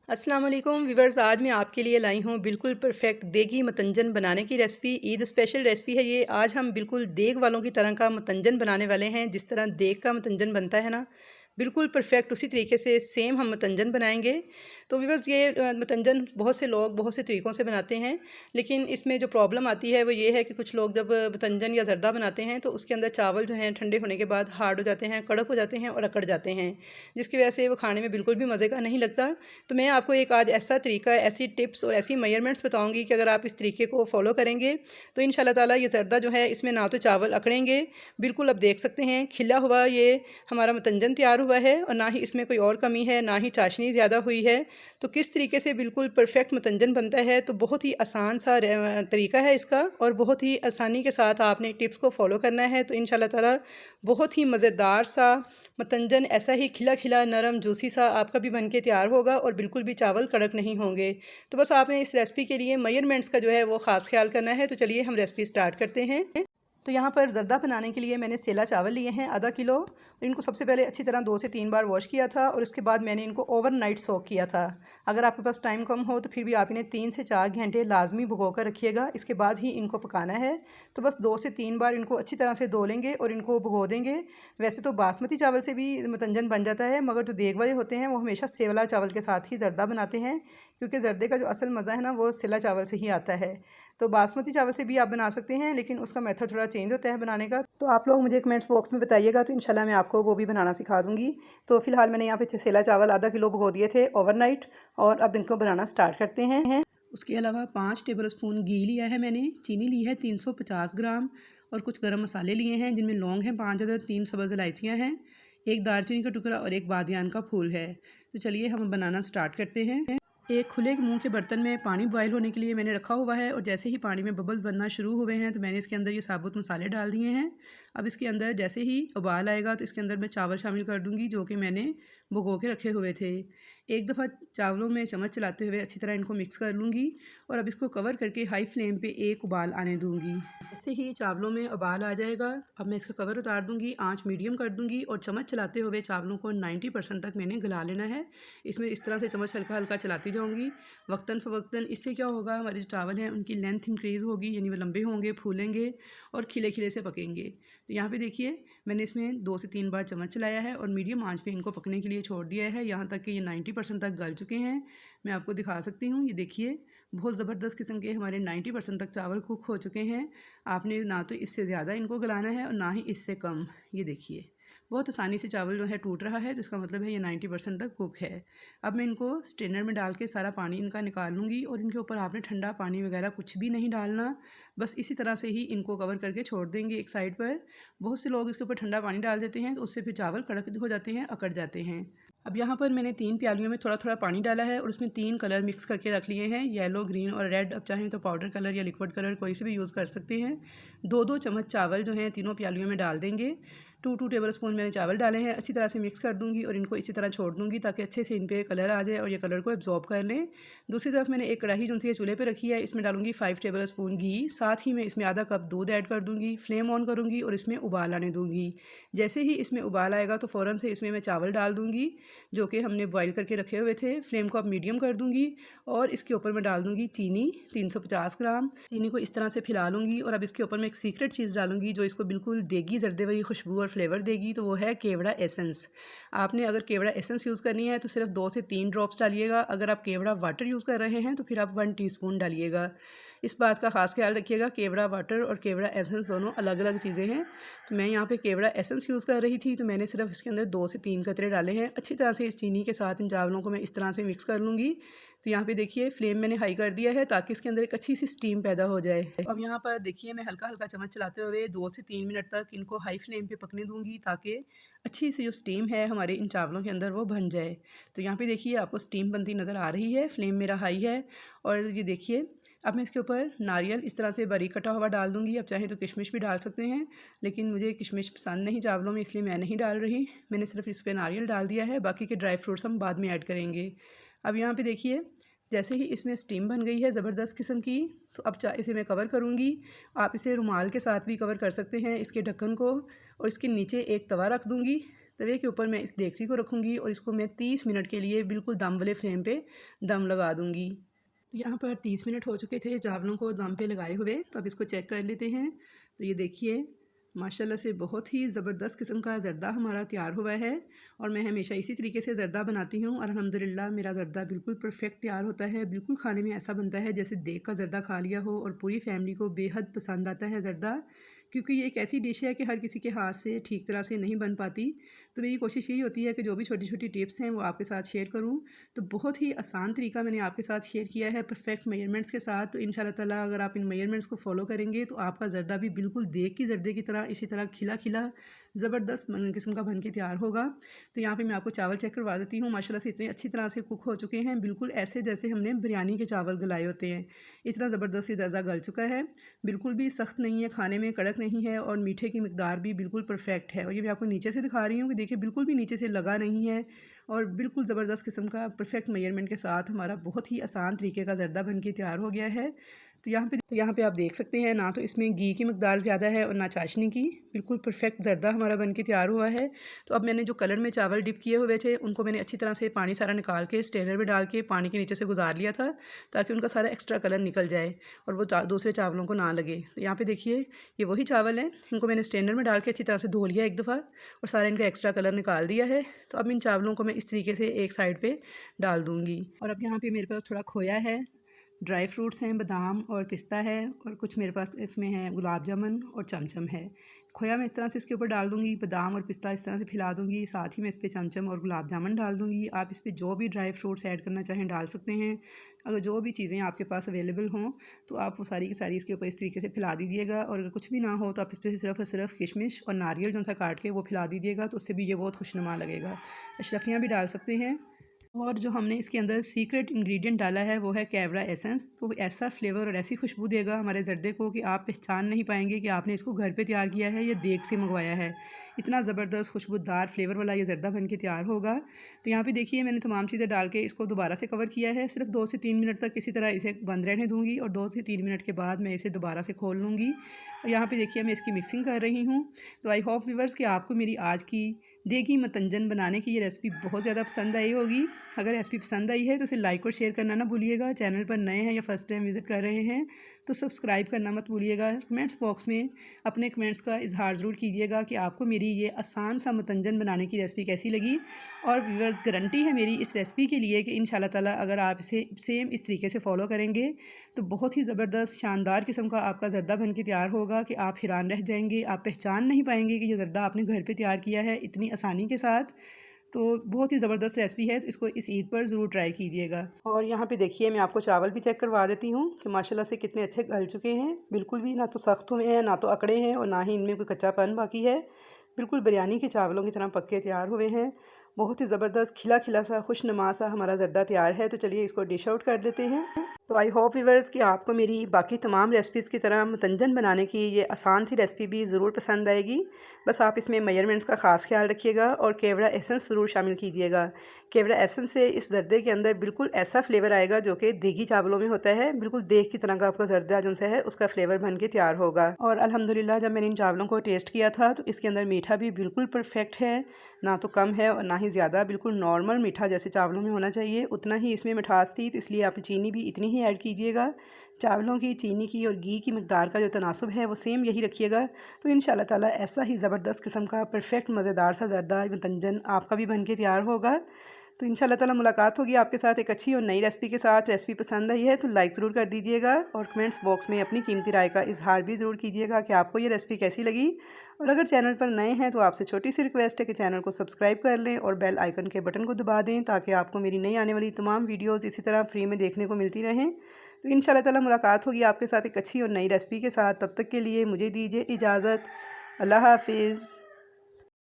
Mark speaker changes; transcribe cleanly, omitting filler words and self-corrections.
Speaker 1: अस्सलाम वालेकुम व्यूवर्स, आज मैं आपके लिए लाई हूँ बिल्कुल परफेक्ट देगी मतंजन बनाने की रेसिपी। ईद स्पेशल रेसिपी है ये। आज हम बिल्कुल देग वालों की तरह का मतंजन बनाने वाले हैं। जिस तरह देग का मतंजन बनता है ना, बिल्कुल परफेक्ट उसी तरीके से सेम हम मतंजन बनाएंगे। तो व्यूवर्स, ये मतंजन बहुत से लोग बहुत से तरीक़ों से बनाते हैं, लेकिन इसमें जो प्रॉब्लम आती है वो ये है कि कुछ लोग जब मतंजन या ज़र्दा बनाते हैं तो उसके अंदर चावल जो हैं ठंडे होने के बाद हार्ड हो जाते हैं, कड़क हो जाते हैं और अकड़ जाते हैं, जिसकी वजह से वो खाने में बिल्कुल भी मज़े का नहीं लगता। तो मैं आपको एक आज ऐसा तरीका, ऐसी टिप्स और ऐसी मेजरमेंट्स बताऊंगी कि अगर आप इस तरीके को फॉलो करेंगे तो इंशाल्लाह ताला ये ज़र्दा जो है इसमें ना तो चावल अकड़ेंगे, बिल्कुल आप देख सकते हैं खिला हुआ ये हमारा मतंजन तैयार हुआ है, और ना ही इसमें कोई और कमी है, ना ही चाशनी ज़्यादा हुई है। तो किस तरीके से बिल्कुल परफेक्ट मतंजन बनता है, तो बहुत ही आसान सा तरीका है इसका, और बहुत ही आसानी के साथ आपने टिप्स को फॉलो करना है। तो इंशाल्लाह ताला बहुत ही मज़ेदार सा मतंजन ऐसा ही खिला खिला नरम जूसी सा आपका भी बनके तैयार होगा और बिल्कुल भी चावल कड़क नहीं होंगे। तो बस आपने इस रेसिपी के लिए मेजरमेंट्स का जो है वो ख़ास ख्याल करना है। तो चलिए हम रेसिपी स्टार्ट करते हैं। तो यहाँ पर ज़र्दा बनाने के लिए मैंने सेला चावल लिए हैं आधा किलो। इनको सबसे पहले अच्छी तरह 2 से 3 बार वॉश किया था, और उसके बाद मैंने इनको ओवरनाइट सोक किया था। अगर आपके पास टाइम कम हो तो फिर भी आप इन्हें 3 से 4 घंटे लाजमी भिगो कर रखिएगा, इसके बाद ही इनको पकाना है। तो बस 2 से 3 बार इनको अच्छी तरह से धो लेंगे और इनको भिगो देंगे। वैसे तो बासमती चावल से भी मतंजन बन जाता है, मगर जो देग वाले होते हैं वो हमेशा सेवला चावल के साथ ही ज़र्दा बनाते हैं, क्योंकि ज़र्दे का जो असल मज़ा है ना वो सेला चावल से ही आता है। तो बासमती चावल से भी आप बना सकते हैं, लेकिन उसका मेथड थोड़ा चेंज होता है बनाने का। तो आप लोग मुझे कमेंट्स बॉक्स में बताइएगा, तो इंशाल्लाह मैं आपको वो भी बनाना सिखा दूँगी। तो फिलहाल मैंने यहाँ पे सेला चावल आधा किलो भिगो दिए थे ओवरनाइट, और अब इनको बनाना स्टार्ट करते हैं। उसके अलावा 5 टेबल स्पून घी लिया है मैंने, चीनी ली है 350 ग्राम, और कुछ गर्म मसाले लिए हैं जिनमें लौंग हैं 5 अदद, 3 सब्ज़ इलायचियाँ हैं, 1 दालचीनी का टुकड़ा और 1 बादियान का फूल है। तो चलिए हम बनाना स्टार्ट करते हैं। एक खुले मुंह के बर्तन में पानी बॉयल होने के लिए मैंने रखा हुआ है, और जैसे ही पानी में बबल्स बनना शुरू हुए हैं तो मैंने इसके अंदर ये साबुत मसाले डाल दिए हैं। अब इसके अंदर जैसे ही उबाल आएगा तो इसके अंदर मैं चावल शामिल कर दूंगी जो कि मैंने भिगो के रखे हुए थे। एक दफ़ा चावलों में चम्मच चलाते हुए अच्छी तरह इनको मिक्स कर लूँगी, और अब इसको कवर करके हाई फ्लेम पे एक उबाल आने दूँगी। जैसे ही चावलों में उबाल आ जाएगा अब मैं इसका कवर उतार दूँगी, आंच मीडियम कर दूँगी, और चम्मच चलाते हुए चावलों को 90% तक मैंने गला लेना है। इसमें इस तरह से चम्मच हल्का हल्का चलाती जाऊँगी वक्तन फ़वक्तन। इससे क्या होगा, हमारे जो चावल हैं उनकी लेंथ इंक्रीज़ होगी, यानी वो लंबे होंगे, फूलेंगे और खिले खिले से पकेंगे। तो यहाँ पे देखिए मैंने इसमें 2 से 3 बार चम्मच चलाया है और मीडियम आंच पे इनको पकने के लिए छोड़ दिया है, यहाँ तक कि ये 90% तक गल चुके हैं। मैं आपको दिखा सकती हूँ, ये देखिए बहुत ज़बरदस्त किस्म के हमारे 90% तक चावल कुक हो चुके हैं। आपने ना तो इससे ज़्यादा इनको गलाना है और ना ही इससे कम। ये देखिए बहुत आसानी से चावल जो है टूट रहा है, तो इसका मतलब है ये 90% तक कुक है। अब मैं इनको स्ट्रेनर में डाल के सारा पानी इनका निकाल लूँगी, और इनके ऊपर आपने ठंडा पानी वगैरह कुछ भी नहीं डालना, बस इसी तरह से ही इनको कवर करके छोड़ देंगे एक साइड पर। बहुत से लोग इसके ऊपर ठंडा पानी डाल देते हैं तो उससे फिर चावल कड़क हो जाते हैं, अकड़ जाते हैं। अब यहाँ पर मैंने 3 प्यालियों में थोड़ा थोड़ा पानी डाला है, और उसमें 3 कलर मिक्स करके रख लिए हैं, येलो, ग्रीन और रेड। अब चाहें तो पाउडर कलर या लिक्विड कलर कोई से भी यूज़ कर सकते हैं। 2-2 चम्मच चावल जो हैं तीनों प्यालियों में डाल देंगे। 2-2 टेबल स्पून मैंने चावल डाले हैं, अच्छी तरह से मिक्स कर दूंगी और इनको इसी तरह छोड़ दूंगी ताकि अच्छे से इन पे कलर आ जाए और ये कलर को एब्जॉर्ब कर लें। दूसरी तरफ मैंने एक कढ़ाई जो सी चूल्हे पे रखी है, इसमें डालूंगी 5 टेबल स्पून घी, साथ ही मैं इसमें आधा कप दूध ऐड कर दूंगी। फ्लेम ऑन करूंगी और इसमें उबाल आने दूंगी। जैसे ही इसमें उबाल आएगा तो फ़ौरन से इसमें मैं चावल डाल दूंगी जो कि हमने बॉयल करके रखे हुए थे। फ्लेम को अब मीडियम कर दूंगी, और इसके ऊपर मैं डाल दूंगी चीनी 350 ग्राम। चीनी को इस तरह से फैला लूँगी, और अब इसके ऊपर मैं एक सीक्रेट चीज़ डालूंगी जो इसको बिल्कुल देगी ज़र्दे वाली खुशबू और फ्लेवर देगी, तो वो है केवड़ा एसेंस। आपने अगर केवड़ा एसेंस यूज़ करनी है तो सिर्फ 2 से 3 ड्रॉप्स डालिएगा। अगर आप केवड़ा वाटर यूज़ कर रहे हैं तो फिर आप 1 टीस्पून डालिएगा। इस बात का ख़ास ख्याल रखिएगा, केवड़ा वाटर और केवड़ा एसेंस दोनों अलग अलग चीज़ें हैं। तो मैं यहाँ पे केवड़ा एसेंस यूज़ कर रही थी, तो मैंने सिर्फ इसके अंदर 2 से 3 कतरे डाले हैं। अच्छी तरह से इस चीनी के साथ इन चावलों को मैं इस तरह से मिक्स कर लूँगी। तो यहाँ पे देखिए फ्लेम मैंने हाई कर दिया है ताकि इसके अंदर एक अच्छी सी स्टीम पैदा हो जाए। अब यहाँ पर देखिए मैं हल्का हल्का चम्मच चलाते हुए 2 से 3 मिनट तक इनको हाई फ्लेम पे पकने दूँगी ताकि अच्छी सी जो स्टीम है हमारे इन चावलों के अंदर वो बन जाए। तो यहाँ पे देखिए आपको स्टीम बनती नज़र आ रही है, फ्लेम मेरा हाई है। और ये देखिए अब मैं इसके ऊपर नारियल इस तरह से बारीक कटा हुआ डाल दूँगी। अब चाहें तो किशमिश भी डाल सकते हैं, लेकिन मुझे किशमिश पसंद नहीं चावलों में, इसलिए मैं नहीं डाल रही। मैंने सिर्फ इस पर नारियल डाल दिया है, बाकी के ड्राई फ्रूट्स हम बाद में ऐड करेंगे। अब यहाँ पे देखिए जैसे ही इसमें स्टीम बन गई है ज़बरदस्त किस्म की, तो अब इसे मैं कवर करूँगी। आप इसे रुमाल के साथ भी कवर कर सकते हैं इसके ढक्कन को, और इसके नीचे एक तवा रख दूँगी तवे के ऊपर मैं इस देगची को रखूँगी और इसको मैं 30 मिनट के लिए बिल्कुल दम वाले फ्लेम पे दम लगा दूँगी। यहाँ पर 30 मिनट हो चुके थे चावलों को दम पे लगाए हुए, तो अब इसको चेक कर लेते हैं। तो ये देखिए माशाल्लाह से बहुत ही ज़बरदस्त किस्म का ज़र्दा हमारा तैयार हुआ है और मैं हमेशा इसी तरीके से ज़र्दा बनाती हूँ और अल्हम्दुलिल्लाह मेरा ज़र्दा बिल्कुल परफेक्ट तैयार होता है। बिल्कुल खाने में ऐसा बनता है जैसे देग का ज़र्दा खा लिया हो और पूरी फैमिली को बेहद पसंद आता है ज़र्दा, क्योंकि ये एक ऐसी डिश है कि हर किसी के हाथ से ठीक तरह से नहीं बन पाती। तो मेरी कोशिश यही होती है कि जो भी छोटी छोटी टिप्स हैं वो आपके साथ शेयर करूँ। तो बहुत ही आसान तरीका मैंने आपके साथ शेयर किया है परफेक्ट मेजरमेंट्स के साथ। तो इंशाल्लाह ताला अगर आप इन मेजरमेंट्स को फॉलो करेंगे तो आपका ज़र्दा भी बिल्कुल देग की ज़र्दे की तरह इसी तरह खिला खिला ज़बरदस्त किस्म का बन के तैयार होगा। तो यहाँ पे मैं आपको चावल चेक करवा देती हूँ। माशाल्लाह से इतने अच्छी तरह से कुक हो चुके हैं, बिल्कुल ऐसे जैसे हमने बिरयानी के चावल गलाए होते हैं। इतना ज़बरदस्त ज़र्दा गल चुका है, बिल्कुल भी सख्त नहीं है, खाने में कड़क नहीं है और मीठे की मिकदार भी बिल्कुल परफेक्ट है। और ये मैं आपको नीचे से दिखा रही हूँ कि देखिए बिल्कुल भी नीचे से लगा नहीं है और बिल्कुल ज़बरदस्त किस्म का परफेक्ट मेजरमेंट के साथ हमारा बहुत ही आसान तरीके का ज़र्दा बन के तैयार हो गया है। तो यहाँ पे आप देख सकते हैं ना तो इसमें घी की मिकदार ज़्यादा है और ना चाशनी की, बिल्कुल परफेक्ट ज़र्दा हमारा बन के तैयार हुआ है। तो अब मैंने जो कलर में चावल डिप किए हुए थे उनको मैंने अच्छी तरह से पानी सारा निकाल के स्ट्रेनर में डाल के पानी के नीचे से गुजार लिया था ताकि उनका सारा एक्स्ट्रा कलर निकल जाए और वो दूसरे चावलों को ना लगे। तो यहाँ पे देखिए ये वही चावल हैं, इनको मैंने स्ट्रेनर में डाल के अच्छी तरह से धो लिया एक दफ़ा और सारा इनका एक्स्ट्रा कलर निकाल दिया है। तो अब इन चावलों को मैं इस तरीके से एक साइड पर डाल दूँगी। और अब यहाँ पर मेरे पास थोड़ा खोया है, ड्राई फ्रूट्स हैं, बादाम और पिस्ता है और कुछ मेरे पास इसमें है गुलाब जामुन और चमचम है। खोया मैं इस तरह से इसके ऊपर डाल दूँगी, बादाम और पिस्ता इस तरह से फैला दूँगी, साथ ही मैं इस पर चमचम और गुलाब जामुन डाल दूँगी। आप इस पर जो भी ड्राई फ्रूट्स ऐड करना चाहें डाल सकते हैं। अगर जो भी चीज़ें आपके पास अवेलेबल हों तो आप वो सारी की सारी इसके ऊपर इस तरीके से फैला दीजिएगा और अगर कुछ भी ना हो तो आप इस पर सिर्फ और सिर्फ किशमिश और नारियल जो सा काट के वो फैला दीजिएगा, तो उससे भी ये बहुत खुशनुमा लगेगा। अशरफियाँ भी डाल सकते हैं। और जो हमने इसके अंदर सीक्रेट इंग्रेडिएंट डाला है वो है कैवरा एसेंस। तो ऐसा फ्लेवर और ऐसी खुशबू देगा हमारे ज़र्दे को कि आप पहचान नहीं पाएंगे कि आपने इसको घर पे तैयार किया है या देग से मंगवाया है। इतना ज़बरदस्त खुशबूदार फ्लेवर वाला ये ज़र्दा बन के तैयार होगा। तो यहाँ पे देखिए मैंने तमाम चीज़ें डाल के इसको दोबारा से कवर किया है। सिर्फ 2 से 3 मिनट तक इसी तरह इसे बंद रहने दूँगी और 2 से 3 मिनट के बाद मैं इसे दोबारा से खोल लूँगी। और यहाँ पर देखिए मैं इसकी मिक्सिंग कर रही हूँ। तो आई होप व्यूअर्स कि आपको मेरी आज की देगी मतंजन बनाने की ये रेसिपी बहुत ज़्यादा पसंद आई होगी। अगर रेसिपी पसंद आई है तो इसे लाइक और शेयर करना ना भूलिएगा। चैनल पर नए हैं या फर्स्ट टाइम विज़िट कर रहे हैं तो सब्सक्राइब करना मत भूलिएगा। कमेंट्स बॉक्स में अपने कमेंट्स का इजहार ज़रूर कीजिएगा कि आपको मेरी ये आसान सा मतंजन बनाने की रेसिपी कैसी लगी। और व्यूअर्स गारंटी है मेरी इस रेसिपी के लिए कि इंशाल्लाह ताला अगर आप इसे सेम इस तरीके से फॉलो करेंगे तो बहुत ही ज़बरदस्त शानदार किस्म का आपका ज़र्दा बन के तैयार होगा कि आप हैरान रह जाएंगे। आप पहचान नहीं पाएंगे कि ये ज़र्दा आपने घर पे तैयार किया है इतनी आसानी के साथ। तो बहुत ही ज़बरदस्त रेसिपी है, तो इसको इस ईद पर ज़रूर ट्राई कीजिएगा। और यहाँ पे देखिए मैं आपको चावल भी चेक करवा देती हूँ कि माशाल्लाह से कितने अच्छे गल चुके हैं। बिल्कुल भी ना तो सख्त हुए हैं ना तो अकड़े हैं और ना ही इनमें कोई कच्चापन बाकी है। बिल्कुल बिरयानी के चावलों की तरह पक्के तैयार हुए हैं। बहुत ही ज़बरदस्त खिला खिला सा खुशनुमा सा हमारा ज़र्दा तैयार है। तो चलिए इसको डिश आउट कर देते हैं। तो आई होप व्यूअर्स कि आपको मेरी बाकी तमाम रेसिपीज़ की तरह मतंजन बनाने की ये आसान सी रेसिपी भी ज़रूर पसंद आएगी। बस आप इसमें मेजरमेंट्स का ख़ास ख्याल रखिएगा और केवड़ा एसेंस ज़रूर शामिल कीजिएगा। केवड़ा एसेंस से इस ज़र्दे के अंदर बिल्कुल ऐसा फ्लेवर आएगा जो कि देगी चावलों में होता है। बिल्कुल देग की तरह का आपका ज़र्दा जो है उसका फ्लेवर बन के तैयार होगा। और अल्हम्दुलिल्लाह जब मैंने इन चावलों को टेस्ट किया था तो इसके अंदर मीठा भी बिल्कुल परफेक्ट है, ना तो कम है और ना ही ज़्यादा। बिल्कुल नॉर्मल मीठा जैसे चावलों में होना चाहिए उतना ही इसमें मिठास थी। तो इसलिए आप चीनी भी इतनी ही ऐड कीजिएगा। चावलों की, चीनी की और घी की मिकदार का जो तनासुब है वो सेम यही रखिएगा। तो इंशाल्लाह ताला ऐसा ही ज़बरदस्त किस्म का परफेक्ट मज़ेदार सा ज़र्दा मतंजन आपका भी बन के तैयार होगा। तो इंशाल्लाह ताला मुलाकात होगी आपके साथ एक अच्छी और नई रेसिपी के साथ। रेसिपी पसंद आई है तो लाइक ज़रूर कर दीजिएगा और कमेंट्स बॉक्स में अपनी कीमती राय का इजहार भी ज़रूर कीजिएगा कि आपको ये रेसिपी कैसी लगी। और अगर चैनल पर नए हैं तो आपसे छोटी सी रिक्वेस्ट है कि चैनल को सब्सक्राइब कर लें और बेल आइकन के बटन को दबा दें ताकि आपको मेरी नई आने वाली तमाम वीडियोज़ इसी तरह फ्री में देखने को मिलती रहें। तो इंशाल्लाह ताला मुलाकात होगी आपके साथ एक अच्छी और नई रेसिपी के साथ। तब तक के लिए मुझे दीजिए इजाज़त। अल्लाह हाफिज़।